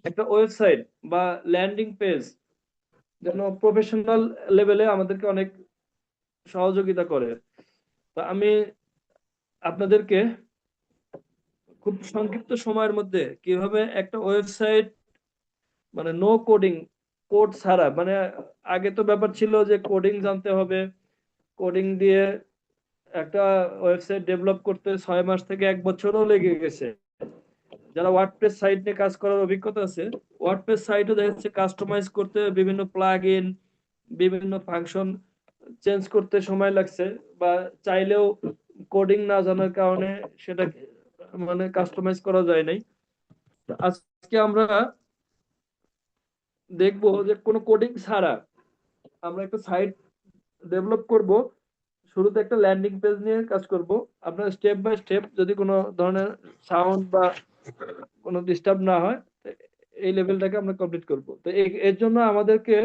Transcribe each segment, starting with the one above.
একটা ওয়েবসাইট বা landing page যেন প্রফেশনাল লেভেলে আমাদেরকে অনেক সহযোগিতা করে। তো আমি আপনাদেরকে খুব সংক্ষিপ্ত সময়ের মধ্যে কিভাবে একটা ওয়েবসাইট, মানে নো কোডিং, কোড ছাড়া, মানে আগে তো ব্যাপার ছিল যে কোডিং জানতে হবে, কোডিং দিয়ে একটা ওয়েবসাইট ডেভেলপ করতে 6 মাস থেকে 1 বছরও লেগে গেছে। যারা ওয়ার্ডপ্রেস সাইট নিয়ে কাজ করার অভিজ্ঞতা আছে, ওয়ার্ডপ্রেস সাইটও দেখা যাচ্ছে কাস্টমাইজ করতে বিভিন্ন প্লাগ ইন, বিভিন্ন ফাংশন চেঞ্জ করতে সময় লাগছে, বা চাইলেও কোডিং না জানার কারণে সেটা মানে কাস্টমাইজ করা যায় নাই। তো আজকে আমরা দেখবো যে কোনো কোডিং ছাড়া আমরা একটা সাইট ডেভেলপ করব। শুরুতে একটা ল্যান্ডিং পেজ নিয়ে কাজ করব। আপনার স্টেপ বাই স্টেপ, যদি কোনো ধরনের সাউন্ড বা কোনো ডিস্টার্ব না হয়, তো এই লেভেলটাকে আমরা কমপ্লিট করব। তো এর জন্য আমাদেরকে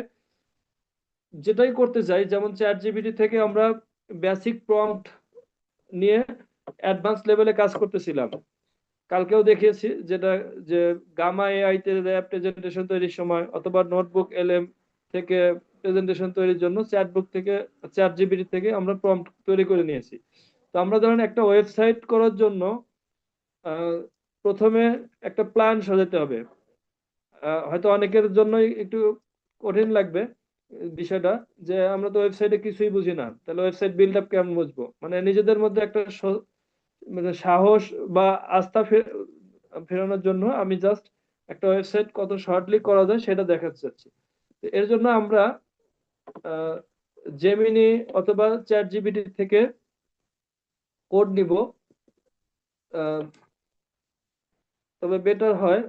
যেটাই করতে চাই, যেমন চ্যাট জিপিটি থেকে আমরা বেসিক প্রম্পট নিয়ে অ্যাডভান্স লেভেলে কাজ করতেছিলাম। কালকেও দেখিয়েছি যেটা, যে গামা এআই তে প্রেজেন্টেশন তৈরির সময়, অথবা নোটবুক এলএম থেকে প্রেজেন্টেশন তৈরির জন্য চ্যাটবুক থেকে, চ্যাট জিপিটি থেকে আমরা প্রম্পট তৈরি করে নিয়েছি। তো আমরা ধরেন একটা ওয়েবসাইট করার জন্য আহ, প্রথমে একটা প্ল্যান সাজাতে হবে। হয়তো অনেকের জন্যই একটু কঠিন লাগবে বিষয়টা, যে আমরা তো ওয়েবসাইটে কিছুই বুঝি না, তাহলে ওয়েবসাইট বিল্ড আপ কেমন বুঝবো। মানে নিজেদের মধ্যে একটা মানে সাহস বা আস্থা ফেরানোর জন্য আমি জাস্ট একটা ওয়েবসাইট কত শর্টলি করা যায় সেটা দেখাতে চাচ্ছি। তো এর জন্য আমরা জেমিনি অথবা চ্যাট জিপিটি থেকে কোড নিব। আহ, তবে বেটার হয়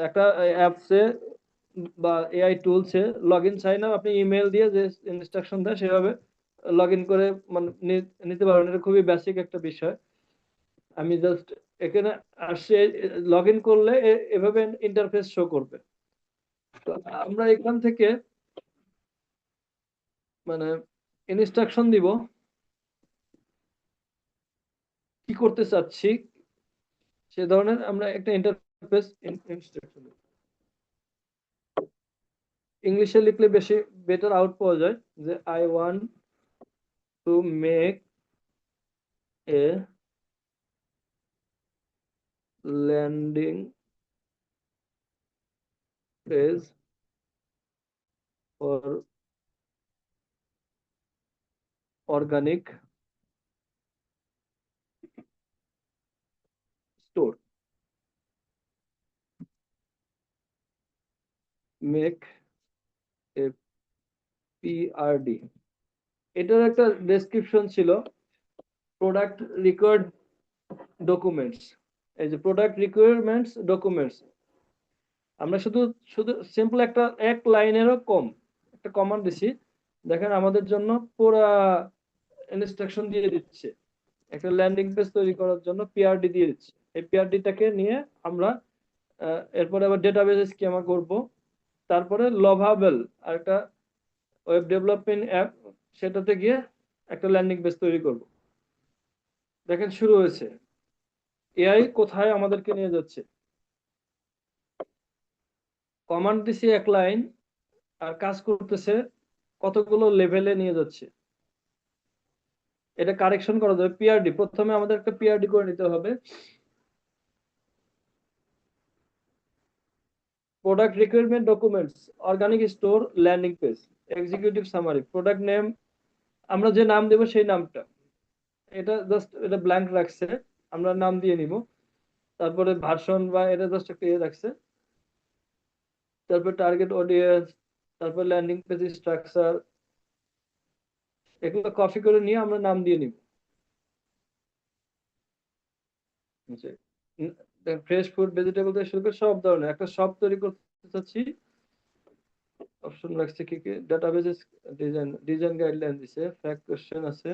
একটা অ্যাপসে বা এআই টুলসে লগ ইন সাইন আপ, আপনি ইমেল দিয়ে যে ইনস্ট্রাকশন দেয় সেভাবে লগ ইন করে মানে নিতে পারবেন। এটা খুবই বেসিক একটা বিষয়। আমি জাস্ট এখানে আসছে, লগ ইন করলে এভাবে ইন্টারফেস শো করবে। তো আমরা এখান থেকে মানে ইনস্ট্রাকশন দিব কি করতে চাচ্ছি, সে ধরনের আমরা একটা ইন্টারফেস ইনস্ট্রাকশন। ইংলিশে লিখলে বেশি বেটার আউট পাওয়া যায়, যে I want to make a landing page for organic store, make a PRD. এটার একটা ডেসক্রিপশন ছিল, প্রোডাক্ট রিকোয়ার্ড ডকুমেন্টস। এই যে প্রোডাক্ট রিকোয়ারমেন্টস ডকুমেন্টস, আমরা শুধু শুধু সিম্পল একটা এক লাইনেরও কম একটা কমান্ড দিছি, দেখেন আমাদের জন্য পুরা ইনস্ট্রাকশন দিয়ে দিচ্ছে। একটা ল্যান্ডিং পেজ তৈরি করার জন্য পিআরডি দিয়ে দিচ্ছে। এই পিআরডিটাকে নিয়ে আমরা এরপরে আবার ডেটাবেস স্কিমা করব। তারপরে লভাবেল আর একটা ওয়েব ডেভেলপমেন্ট অ্যাপ, সেটাতে গিয়ে একটা ল্যান্ডিং পেজ তৈরি করব। দেখেন শুরু হয়েছে, এআই কোথায় আমাদেরকে নিয়ে যাচ্ছে। কমান্ড দিছি এক লাইন, আর কাজ করতেছে কতগুলো লেভেলে নিয়ে যাচ্ছে। এটা কারেকশন করা যাবে। পিআরডি, প্রথমে আমাদের একটা পিআরডি করে নিতে হবে। Product requirement documents, organic store, landing page, executive summary, product name, আমরা যে নাম দেব সেই নামটা, এটা জাস্ট এটা ব্ল্যাঙ্ক রাখছে, আমরা নাম দিয়ে নিব। তারপরে ভার্সন বা এটা জাস্ট একটা ইয়ে রাখছে। তারপর টার্গেট অডিয়েন্স, তারপর ল্যান্ডিং পেজ স্ট্রাকচার, এগুলো কপি করে নিয়ে আমরা নাম দিয়ে নিব। ফ্রেশ ফুড, ভেজিটেবল থেকে শুরু করে সব ধরনের একটা শপ তৈরি করতে চাচ্ছি। অপশন রাখছে কি কি, ডাটাবেস, ডিজাইন, ডিজাইন গাইডলাইন দিছে, ফ্যাক্ট কোশ্চেন আছে,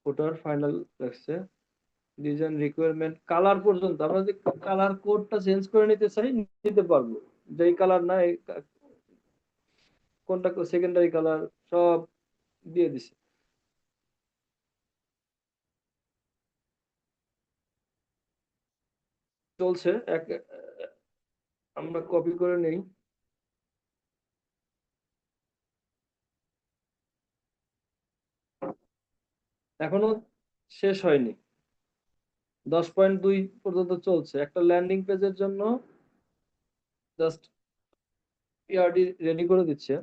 ফুটার ফাইনাল রাখছে। ডিজাইন রিকোয়ারমেন্ট কালার পর্যন্ত আমরা যদি কালার কোডটা চেঞ্জ করে নিতে চাই নিতে পারবো, যেই কালার না কোনটা সেকেন্ডারি কালার সব দিয়ে দিছে। চলছে এক, আমরা কপি করে নেই। এখনো শেষ হয়নি, 10.2 পর্যন্ত চলছে একটা ল্যান্ডিং পেজের জন্য। জাস্ট পিআরডি রেডি করে দিচ্ছে।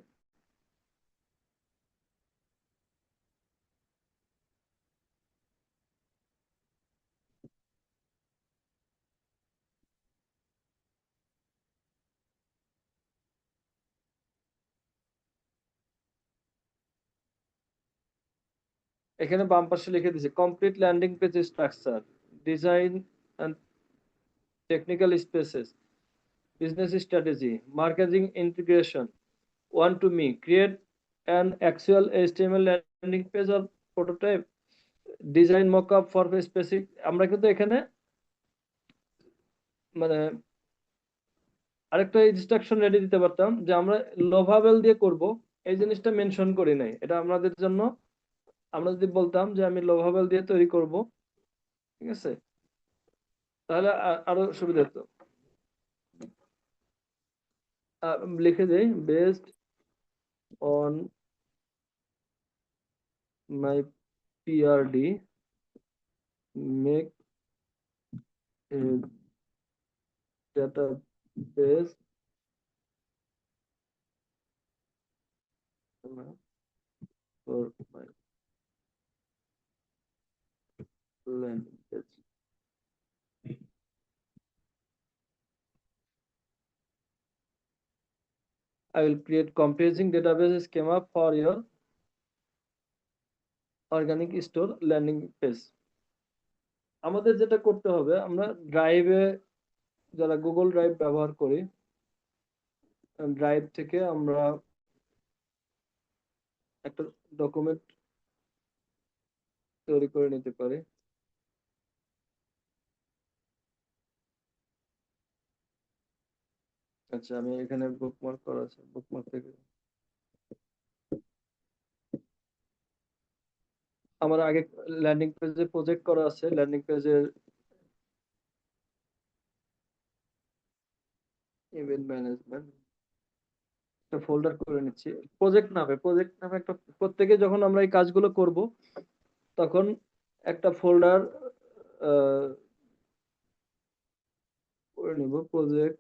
এখানে বাম পাশে লিখে দিছে complete landing page structure, design and technical spaces, business strategy, marketing integration, one to me, create an actual HTML landing page or prototype, design mockup for specific. আমরা কিন্তু এখানে মানে আরেকটা ইনস্ট্রাকশন রেডি দিতে পারতাম যে আমরা লোভাবেল দিয়ে করব, এই জিনিসটা মেনশন করি নাই, এটা আমাদের জন্য। আমরা যদি বলতাম যে আমি লোভাবেল দিয়ে তৈরি করব, ঠিক আছে, তাহলে আরো সুবিধা হতো। লিখে দেই based on my PRD make database for my landing page. I will create comparing database schema for your organic store landing page. আমাদের যেটা করতে হবে, আমরা ড্রাইভে, যারা গুগল ড্রাইভ ব্যবহার করি, ড্রাইভ থেকে আমরা একটা ডকুমেন্ট তৈরি করে নিতে পারি। আচ্ছা, আমি এখানে বুকমার্ক করা আছে, বুকমার্ক থেকে আমার আগে ল্যান্ডিং পেজে প্রজেক্ট করা আছে, ল্যান্ডিং পেজের ইভেন্ট ম্যানেজমেন্ট একটা ফোল্ডার করে নিচ্ছি প্রজেক্ট নামে একটা। প্রত্যেকে যখন আমরা এই কাজগুলো করব তখন একটা ফোল্ডার করে নিব, প্রজেক্ট।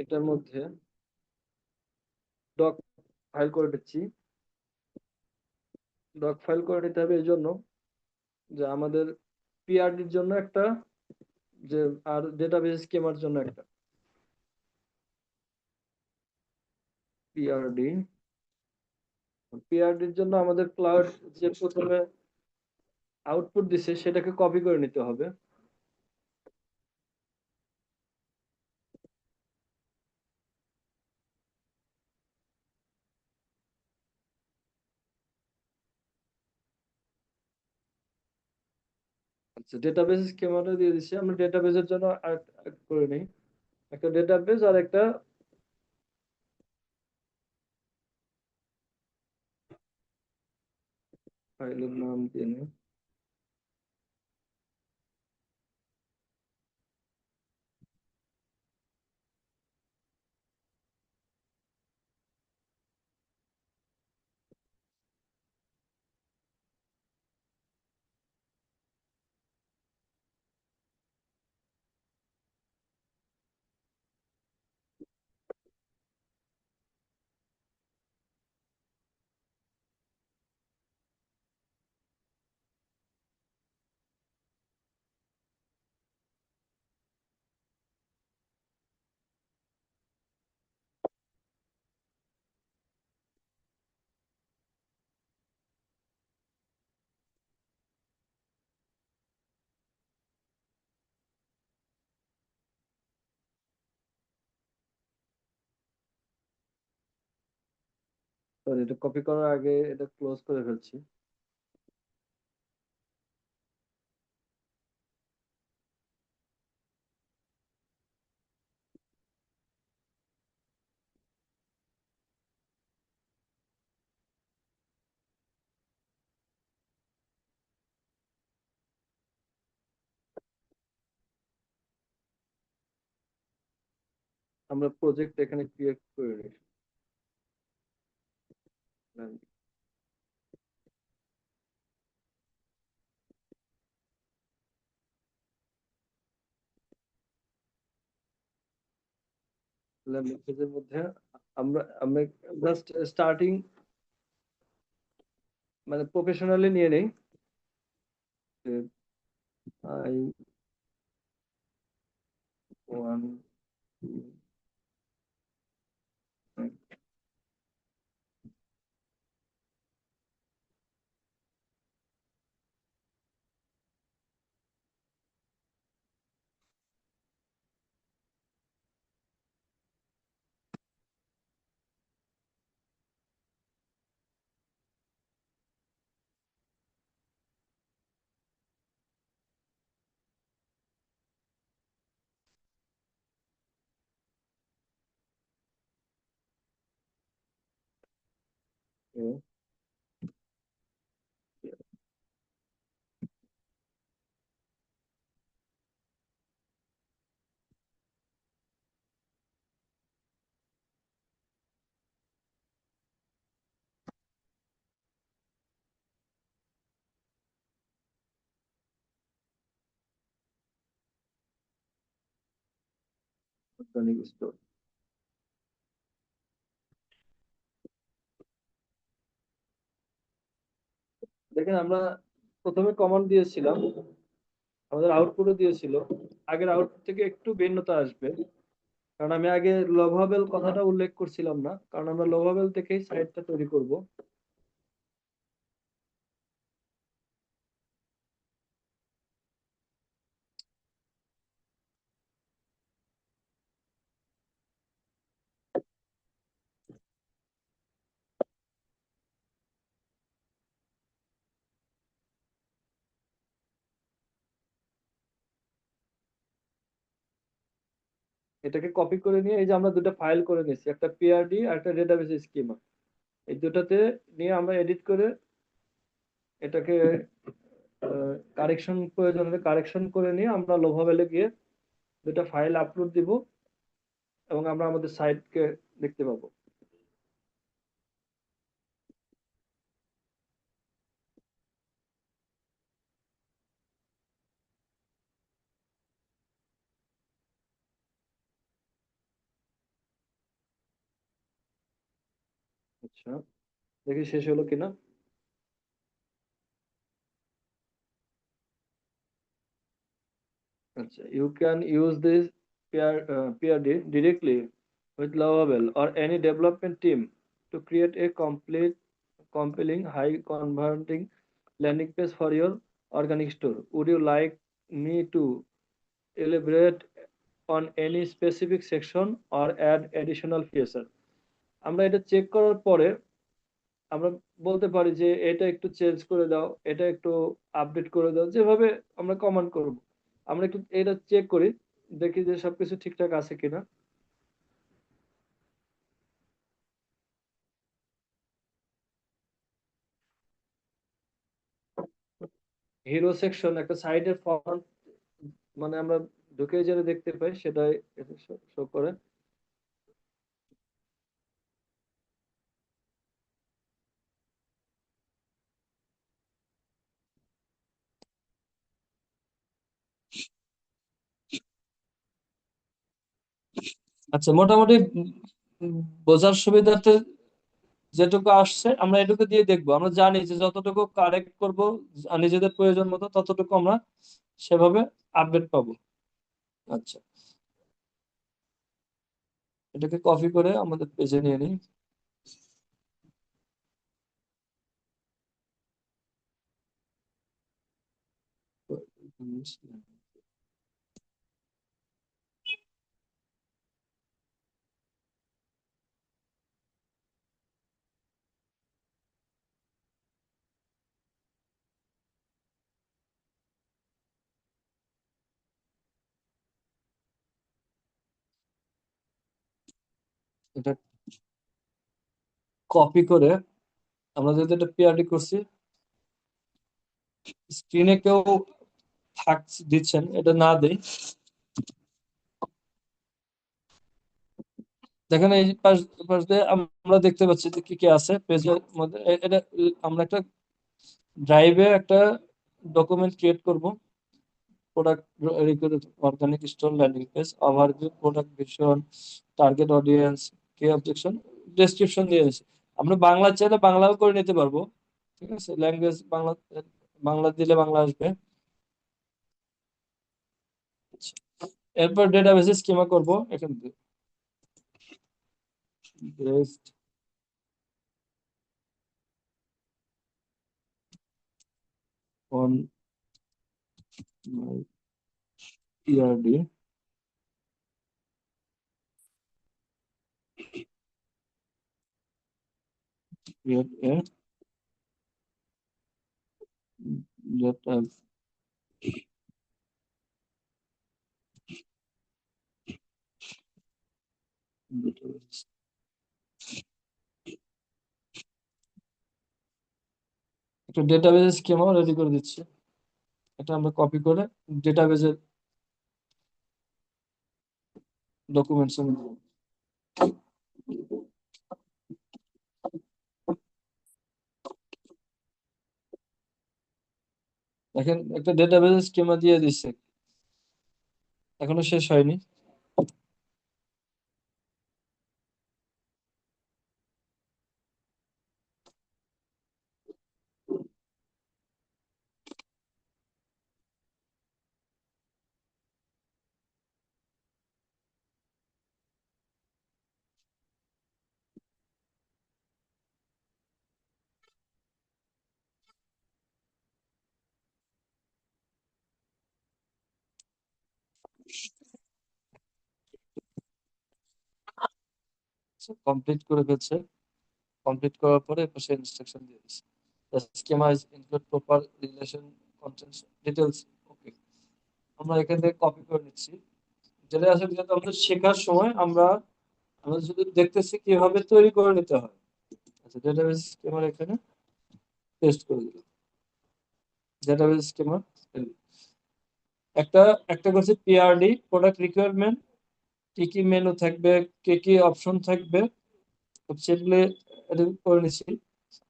এটার মধ্যে ডক ফাইল করে দিচ্ছি। ডক ফাইল করে নিতে হবে এই জন্য যে আমাদের পিআরডির জন্য একটা, যে আর ডেটাবেস স্কিমার জন্য একটা পিআরডি। পিআরডির জন্য আমাদের ক্লাউড যে প্রথমে আউটপুট দিছে সেটাকে কপি করে নিতে হবে। আচ্ছা, ডেটাবেস স্কিমাটা দিয়ে দিচ্ছি, আমরা ডেটাবেসের জন্য করে নিই একটা ডেটাবেস আর একটা ফাইলের নাম দিয়ে নিই। সরি, এটা কপি করার আগে এটা ক্লোজ করে ফেলছি। আমরা প্রজেক্ট এখানে ক্রিয়েট করে নিই। ল্যান্ডিং পেজের মধ্যে আমরা জাস্ট স্টার্টিং মানে প্রফেশনালি নিয়ে নেই। I one organic store. দেখেন আমরা প্রথমে কমান্ড দিয়েছিলাম, আমাদের আউটপুটও দিয়েছিল। আগের আউটপুট থেকে একটু ভিন্নতা আসবে, কারণ আমি আগে লভাবেল কথাটা উল্লেখ করছিলাম না, কারণ আমরা লভাবেল থেকেই সাইটটা তৈরি করব। এটাকে কপি করে নিয়ে এই যে আমরা দুটো ফাইল করে নিয়েছি, একটা পিআরডি আর একটা ডেটাবেস স্কিমা। এই দুটাতে নিয়ে আমরা এডিট করে এটাকে কারেকশন প্রয়োজন হলে কারেকশন করে নিয়ে আমরা লোভাবেলে গিয়ে দুটা ফাইল আপলোড দিব, এবং আমরা আমাদের সাইটকে দেখতে পাবো। আচ্ছা, দেখি শেষ হলো কিনা। আচ্ছা, you can use this PRD directly with Lovable or any development team to create a complete, compelling, high converting landing page for your organic store. Would you like me to elaborate on any specific section or add additional feature? আমরা এটা check করার পরে আমরা বলতে পারি যে এটা একটু চেঞ্জ করে দাও, এটা একটু আপডেট করে দাও, যেভাবে আমরা কমান্ড করব। আমরা একটু এটা চেক করি, দেখি যে সবকিছু ঠিকঠাক আছে কিনা। হিরো সেকশন একটা সাইডের ফন্ট, মানে আমরা ঢুকে যেটা দেখতে পাই সেটাই শো করে। আচ্ছা, মোটামুটি বোঝার সুবিধার্থে যেটুকু আসছে আমরা এটুকু দিয়ে দেখবো। আমরা জানি যে যতটুকু কারেক্ট করব নিজেদের প্রয়োজন মতো ততটুকু আমরা সেভাবে আপডেট পাবো। আচ্ছা, এটাকে কপি করে আমাদের পেজে নিয়ে নিই। এটা কপি করে আমরা যদি এটা পিআরডি করছি, স্ক্রিনে কেউ থাক দিচ্ছেন, এটা না দেই, দেখেন এই পাশ পাশ দিয়ে আমরা দেখতে পাচ্ছি যে কি কি আছে পেজের মধ্যে। এটা আমরা একটা ড্রাইভে একটা ডকুমেন্ট ক্রিয়েট করব। Product organic store, landing page, overview, product vision, target audience, key objection, description দিয়ে দিয়েছি। আমরা বাংলা চাইলে বাংলাও করে নিতে পারবো। ঠিক আছে, ল্যাঙ্গুয়েজ বাংলা, বাংলা দিলে বাংলা আসবে। এরপর ডেটাবেসে স্কিমা করব এখান থেকে, best on my ERD, create a data database। একটা ডেটাবেস স্কিমাও রেডি করে দিচ্ছি। এটা আমরা কপি করে ডেটাবেজের ডকুমেন্টস এ দিব। দেখেন একটা ডেটাবেস স্কিমা দিয়ে দিচ্ছে, এখনো শেষ হয়নি। কমপ্লিট করে ফেলছে। কমপ্লিট করার পরে পাশে ইনস্ট্রাকশন দিয়ে দিচ্ছে, the schema is include proper relation contents details। ওকে, আমরা এখান থেকে কপি করে নিচ্ছি। যেটা আসলে যেটা আমাদের শেখার সময় আমরা আমরা শুধু দেখতেছি কিভাবে তৈরি করে নিতে হয়। আচ্ছা, ডেটাবেস স্কিমার এখানে পেস্ট করে দিলাম। ডেটাবেস স্কিমার একটা একটা করছে পিআরডি, প্রোডাক্ট রিকোয়ারমেন্ট, কি কি মেনু থাকবে, কি কি অপশন থাকবে, সেগুলো এটা করে নিচ্ছি।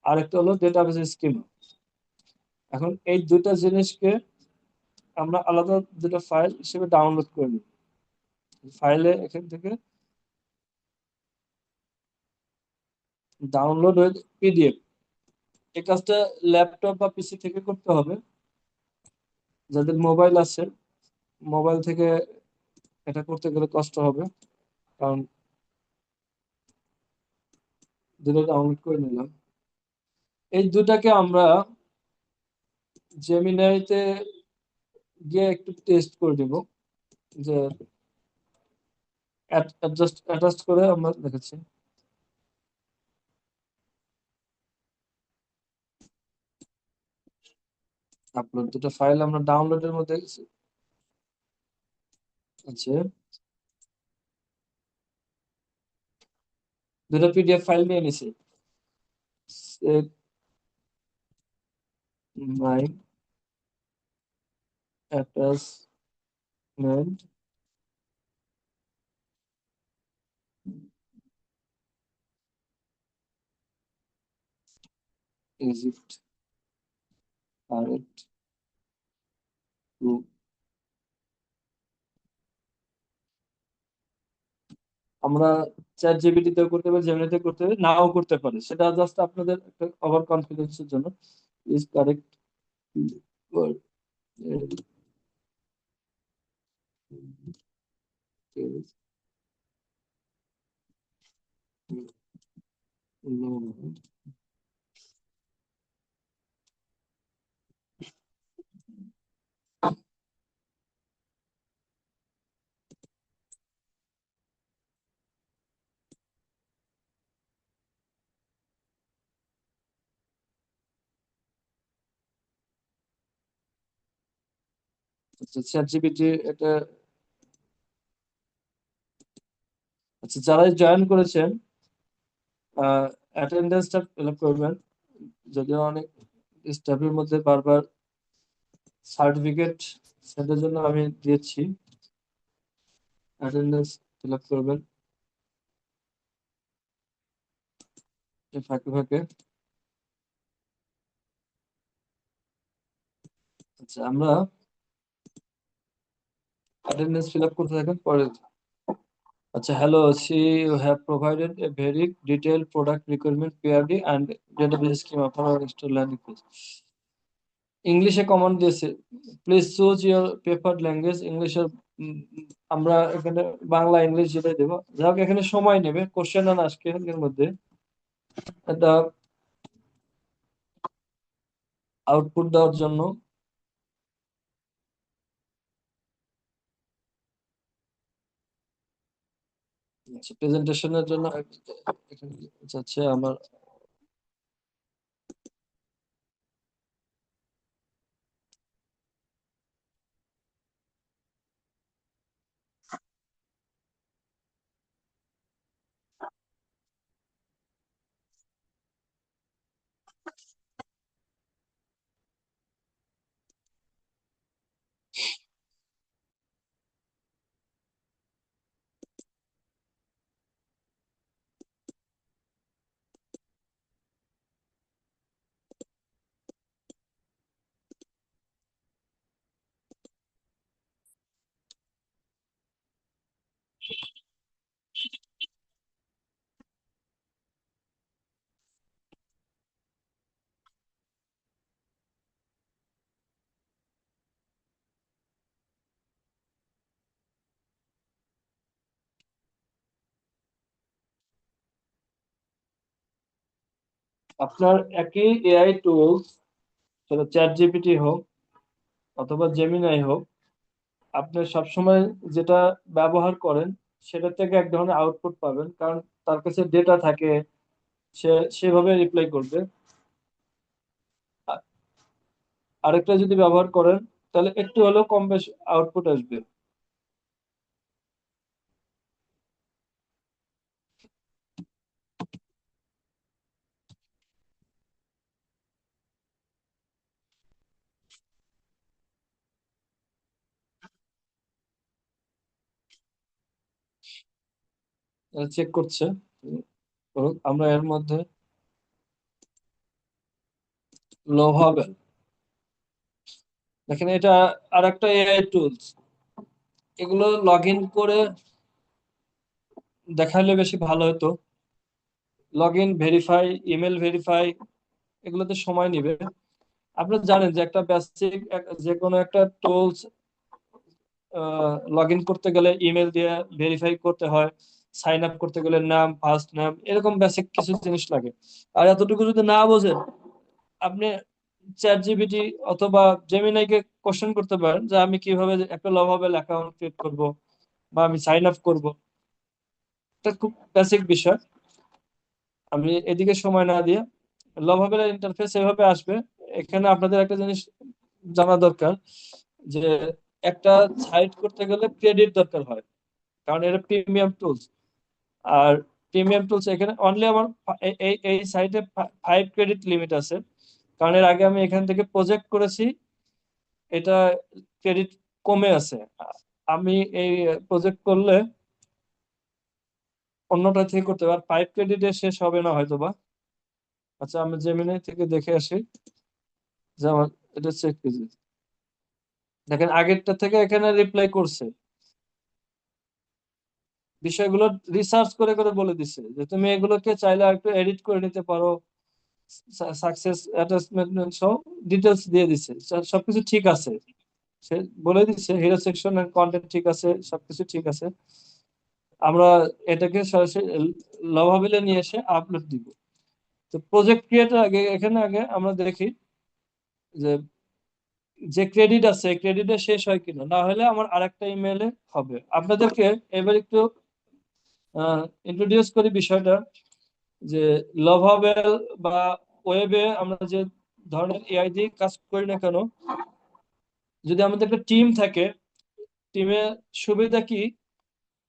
আর একটা হলো ডেটাবেস স্কিমা। এখন এই দুটো জিনিসকে আমরা আলাদা দুটো ফাইল হিসেবে ডাউনলোড করে নিই। ফাইলে এখান থেকে ডাউনলোড হয়ে পিডিএফ। এই কাজটা ল্যাপটপ বা পিসি থেকে করতে হবে। যাদের মোবাইল আছে, মোবাইল থেকে এটা করতে গেলে কষ্ট হবে, কারণ দুটো ডাউনলোড করে নিলাম। এই দুটাকে আমরা জেমিনাইতে গিয়ে একটু টেস্ট করে দিব, যে অ্যাডজাস্ট করে আমরা দেখেছি। আপলোড, দুটো ফাইল আমরা ডাউনলোডের মধ্যে আছে, দুটো পিডিএফ ফাইল নিয়ে নিছি। Save my attachment, Egypt correct to. আমরা চ্যাট জিপিটি তেও করতে পারি, জেমিনিতে করতে পারি, নাও করতে পারি, সেটা জাস্ট আপনাদের একটা ওভার কনফিডেন্সের জন্য। ইজ কারেক্ট, চ্যাট জিপিটি এটা। আচ্ছা, যারা জয়েন করেছেন অ্যাটেন্ডেন্সটা ফিল আপ করবেন। যদিও অনেক স্টাফের মধ্যে বারবার সার্টিফিকেট সেটার জন্য আমি দিয়েছি, অ্যাটেন্ডেন্স ফিল আপ করবেন এই ফাঁকে ফাঁকে। আচ্ছা, আমরা অ্যাটেন্ডেন্স ফিল আপ করতে থাকেন পরে। আচ্ছা, hello, see you have provided a very detailed product requirement PRD and database schema for our store landing page. ইংলিশে কমান্ড দিয়েছে, please choose your preferred language. ইংলিশের আমরা এখানে বাংলা ইংলিশ যেটাই দেবো, যাই হোক এখানে সময় নেবে কোশ্চেন অ্যান্ড আজকে এর মধ্যে একটা আউটপুট দেওয়ার জন্য। প্রেজেন্টেশনের জন্য এখানে যাচ্ছে আমার। আপনার একই এআই টুলস, সেটা চ্যাট জিপিটি হোক অথবা জেমিনাই হোক, আপনি সবসময় যেটা ব্যবহার করেন সেটা থেকে এক ধরনের আউটপুট পাবেন, কারণ তার কাছে ডেটা থাকে, সে সেভাবে রিপ্লাই করবে। আ- আরেকটা যদি ব্যবহার করেন তাহলে একটু হলেও কম বেশি আউটপুট আসবে। চেক করছে। আমরা এর মধ্যে লোভাবেল, দেখেন এটা আরেকটা এআই টুলস। এগুলো লগ ইন করে দেখালে বেশি ভালো হতো। Log in verify, email verify, এগুলোতে সময় নিবে। আপনারা জানেন যে একটা বেসিক যে কোনো একটা টুলস লগ ইন করতে গেলে ইমেল দিয়ে ভেরিফাই করতে হয়, সাইন আপ করতে গেলে নাম, ফার্স্ট নাম, এরকম বেসিক কিছু জিনিস লাগে। আর এতটুকু যদি না বোঝেন, আপনি চ্যাট জিপিটি অথবা জেমিনাইকে কোশ্চেন করতে পারেন যে আমি কিভাবে একটা লভাবেল অ্যাকাউন্ট ক্রিয়েট করব বা আমি সাইন আপ করব। এটা খুব বেসিক বিষয়। আমি এদিকে সময় না দিয়ে লভাবেল ইন্টারফেস এভাবে আসবে। এখানে আপনাদের একটা জিনিস জানা দরকার যে একটা সাইট করতে গেলে ক্রেডিট দরকার হয়, কারণ এটা প্রিমিয়াম টুলস। আর প্রিমিয়াম টুলস এখানে অনলি আমার এই এই এই সাইটে 5 ক্রেডিট লিমিট আছে, কারণ এর আগে আমি এখান থেকে প্রজেক্ট করেছি, এটা ক্রেডিট কমে আছে। আমি এই প্রজেক্ট করলে অন্যটা থেকে করতে পারি, 5 ক্রেডিটে শেষ হবে না হয়তো বা। আচ্ছা, আমি জেমিনাই থেকে দেখে আসি যে আমার এটা চেক করে দেখেন আগেরটা থেকে এখানে রিপ্লাই করছে, বিষয়গুলো রিসার্চ করে করে বলে দিছে যে তুমি এগুলোকে চাইলে একটু এডিট করে নিতে পারো, সাকসেস অ্যাটাচমেন্ট সহ ডিটেলস দিয়ে দিছে, সবকিছু ঠিক আছে। সে বলে দিচ্ছে হিরো সেকশন এন্ড কন্টেন্ট ঠিক আছে, সবকিছু ঠিক আছে। আমরা এটাকে সরাসরি লভাবিলে নিয়ে এসে আপলোড দিব। তো প্রজেক্ট ক্রিয়েটার আগে এখানে আগে আমরা দেখি যে যে ক্রেডিট আছে ক্রেডিটে শেষ হয় কিনা, না হলে আমার আরেকটা ইমেলে হবে। আপনাদেরকে এবার একটু ইন্ট্রোডিউস করি বিষয়টা, যে লভাবেল বা ওয়েবে আমরা যে ধরনের এআই দিয়ে কাজ করি না কেন, যদি আমাদের একটা টিম থাকে, টিমে সুবিধা কি,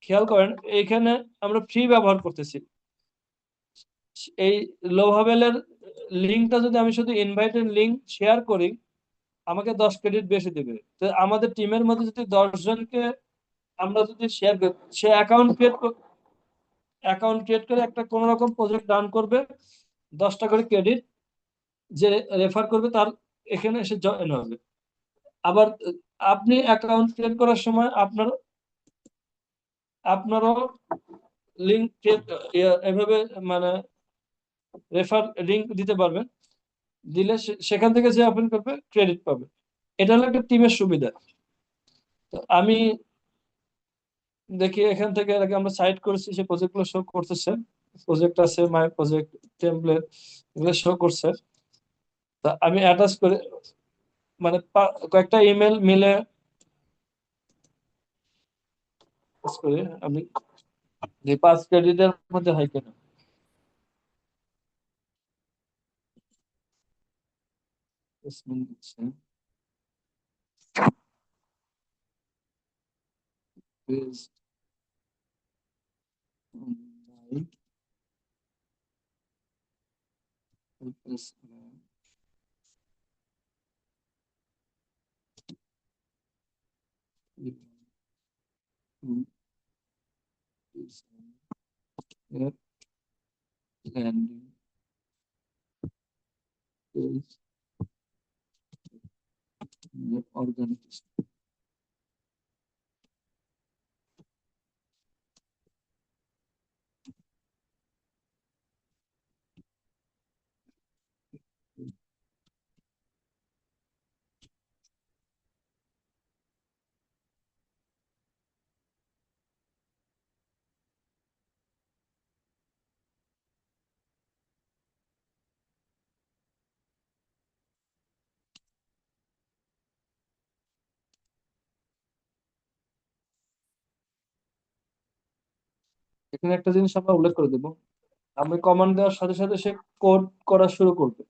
খেয়াল করেন এইখানে আমরা ফ্রি ব্যবহার করতেছি। এই লোভাবেলের লিঙ্কটা যদি আমি শুধু ইনভাইটেড লিঙ্ক শেয়ার করি, আমাকে 10 ক্রেডিট বেশি দেবে। তো আমাদের টিমের মধ্যে যদি 10 জনকে আমরা যদি শেয়ার করি, সে অ্যাকাউন্ট ক্রিয়েট করে একটা কোন রকম প্রজেক্ট রান করবে, 10টা করে ক্রেডিট যে রেফার করবে তার এখানে এসে জয়েন হবে। আবার আপনি অ্যাকাউন্ট ক্রিয়েট করার সময় আপনারও লিঙ্ক এভাবে মানে রেফার লিঙ্ক দিতে পারবেন। দিলে সেখান থেকে যে ওপেন করবে ক্রেডিট পাবে। এটা হলো একটা টিমের সুবিধা। তো আমি দেখি এখান থেকে এর আগে আমরা সাইট করেছি, সেই প্রজেক্ট গুলো শো করতেছে। প্রজেক্ট আছে, মাই প্রজেক্ট, টেমপ্লেট, এগুলো শো করছে। তা আমি অ্যাটাচ করে কয়েকটা ইমেল মিলে attach করে আমি যে 5 ক্রেডিটের মধ্যে হয় কিনা। Assessment দিচ্ছে, based on my assessment, your landing page, your organization। এখানে একটা জিনিস আমরা উল্লেখ করে দেবো, আমি কমান্ড দেওয়ার সাথে সাথে সে কোড করা শুরু করবে।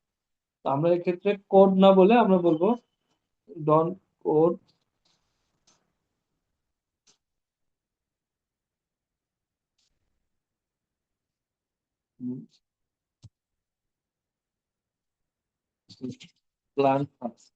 তো আমরা এক্ষেত্রে কোড না বলে আমরা বলবো ডন কোড প্ল্যান ফার্স্ট।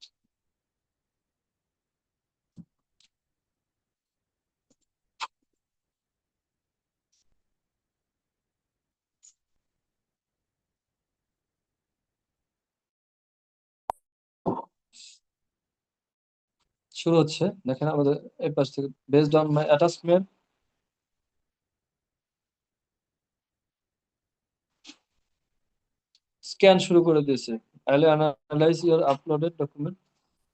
শুরু হচ্ছে, দেখেন আমাদের এই পাশ থেকে based on my attachment scan শুরু করে দিয়েছে। তাহলে অ্যানালাইজ ইওর আপলোডেড ডকুমেন্ট,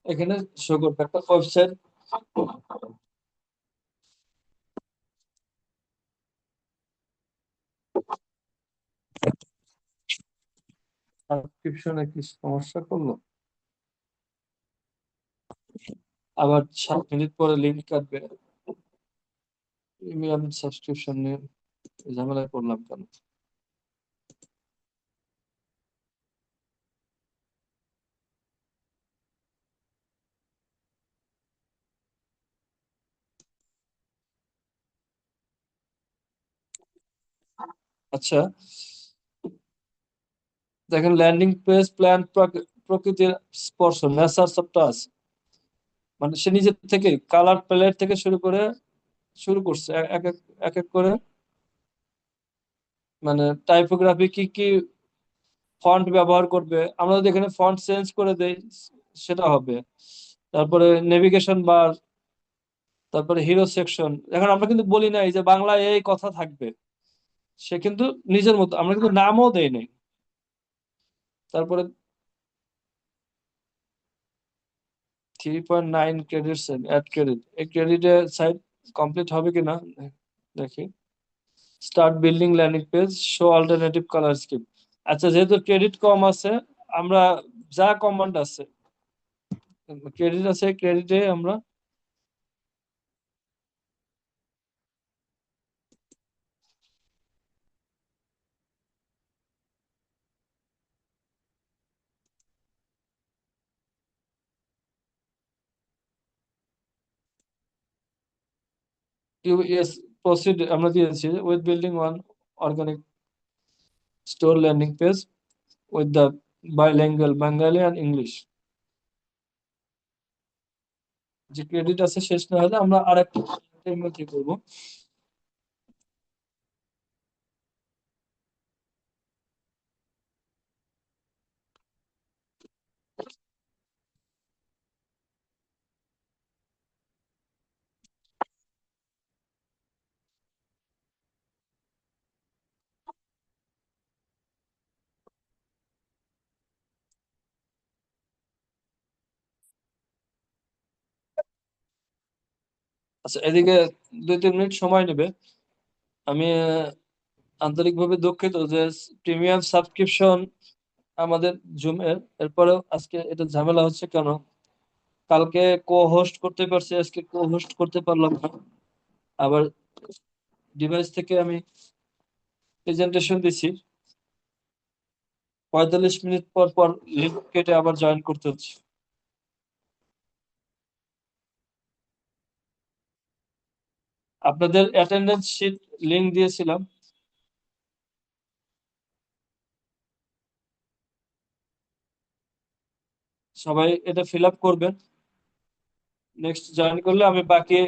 এখানে শো করবে একটা ওয়েবসাইট। সাবস্ক্রিপশনে কি সমস্যা করলো? আবার 7 মিনিট পরে লিঙ্ক কাটবে। প্রিমিয়াম সাবস্ক্রিপশন নিয়ে ঝামেলায় পড়লাম কেন? আচ্ছা, দেখেন ল্যান্ডিং পেজ প্ল্যান প্রকৃতির স্পর্শ মেসার্স অফ টাচ, মানে সে নিজের থেকে কালার প্যালেট থেকে শুরু করছে এক এক এক এক করে। মানে টাইপোগ্রাফি কি কি ফন্ট ব্যবহার করবে, আমরা যদি এখানে ফন্ট চেঞ্জ করে দেই সেটা হবে। তারপরে নেভিগেশন বার, তারপরে হিরো সেকশন। এখন আমরা কিন্তু বলি নাই যে বাংলায় এই কথা থাকবে, সে কিন্তু নিজের মতো, আমরা কিন্তু নামও দেই নাই। তারপরে 3.9 ক্রেডিট অ্যাড ক্রেডিট, এই ক্রেডিটে সাইট কমপ্লিট হবে কিনা দেখি। Start building landing page, show alternative colour scheme. আচ্ছা, যেহেতু ক্রেডিট কম আছে, আমরা যা কমান্ড আছে ক্রেডিট আছে, ক্রেডিটে আমরা ইউএস প্রসিড আমরা দিয়েছি with building one organic store landing page with the bilingual Bangali and English. যে ক্রেডিট আছে শেষ না হলে আমরা আরেকটা মধ্যে করবো। আচ্ছা, এদিকে 2-3 মিনিট সময় নেবে। আমি আন্তরিকভাবে দুঃখিত যে প্রিমিয়াম সাবস্ক্রিপশন আমাদের জুমের, এরপরেও আজকে এটা ঝামেলা হচ্ছে কেন? কালকে কো হোস্ট করতে পারছি, আজকে কো হোস্ট করতে পারলাম না। আবার ডিভাইস থেকে আমি প্রেজেন্টেশন দিছি, 45 মিনিট পর পর লিঙ্ক কেটে আবার জয়েন করতে হচ্ছে। আপনাদের অ্যাটেন্ডেন্স শিট লিংক দিয়েছিলাম, সবাই এটা ফিল আপ করবেন। নেক্সট জয়েন করলে আমি বাকি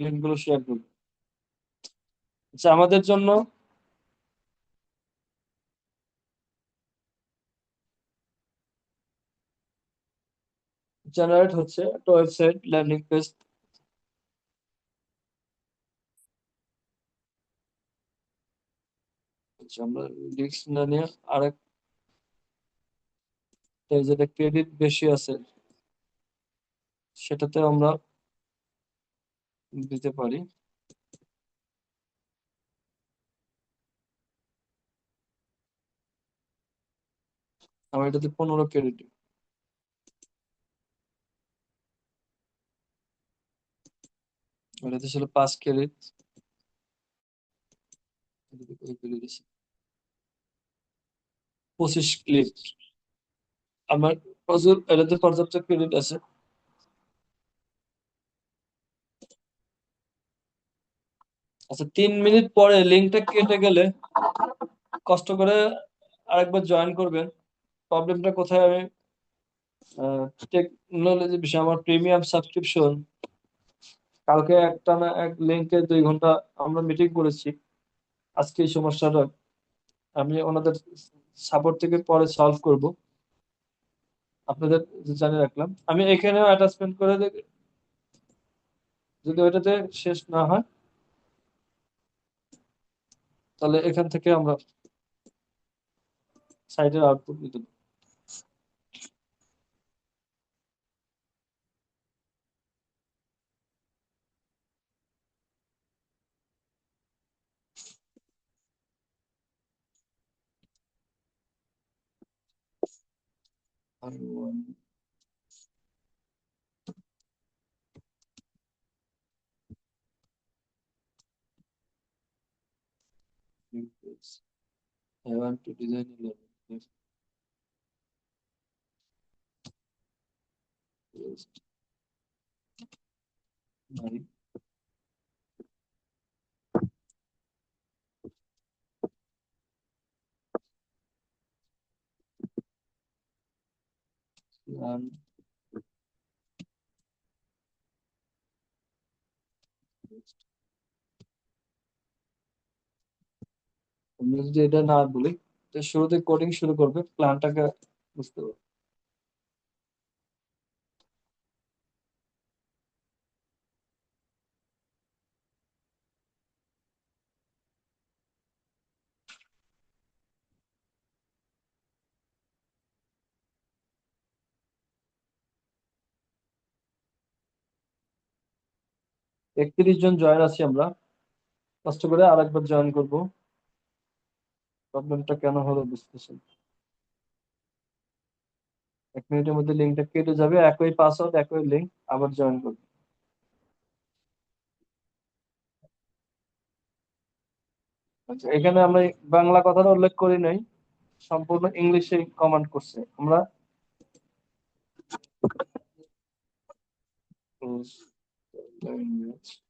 লিঙ্কগুলো শেয়ার করব। আচ্ছা, আমাদের জন্য জেনারেট হচ্ছে একটা ওয়েবসাইট ল্যান্ডিং পেজ। আচ্ছা, আমরা রিস্ক না নিয়ে আরেক যেটা ক্রেডিট বেশি আছে সেটাতে আমরা দিতে পারি। আমার এটাতে 15 ক্রেডিট, এটাতে ছিল 5 ক্রেডিট। এটাতে কত ক্রেডিট আছে? 25 ক্লিক। আমার প্রচুর, এটাতে পর্যাপ্ত ক্রেডিট আছে। আচ্ছা, 3 মিনিট পরে লিঙ্কটা কেটে গেলে কষ্ট করে আরেকবার জয়েন করবেন। প্রবলেমটা কোথায়? আমি টেকনোলজি বিষয়, আমার প্রিমিয়াম সাবস্ক্রিপশন কালকে একটা না এক লিঙ্কে 2 ঘন্টা আমরা মিটিং করেছি। আজকে এই সমস্যাটা আমি ওনাদের সাপোর্ট থেকে পরে সলভ করব, আপনাদের জানিয়ে রাখলাম। আমি এখানেও অ্যাটাচমেন্ট করে যদি ওইটাতে শেষ না হয় তাহলে এখান থেকে আমরা সাইটের আউটপুট নিতে পারবো। I want to design a learning page. My plan. আমি যদি এটা না বলি তো শুরুতে কোডিং শুরু করবে, প্ল্যানটাকে বুঝতে পারবে। & 31 জন জয়েন আছি আমরা, কষ্ট করে আরেকবার জয়েন করব। প্রবলেমটা কেন হলো বুঝতেছি না। 1 মিনিটের মধ্যে লিঙ্কটা কেটে যাবে, একই পাসওয়ার্ড একই লিঙ্ক, আবার জয়েন করবে। আচ্ছা, এখানে আমরা বাংলা কথাটা উল্লেখ করি নাই, সম্পূর্ণ ইংলিশে কমান্ড করছে আমরা। Language.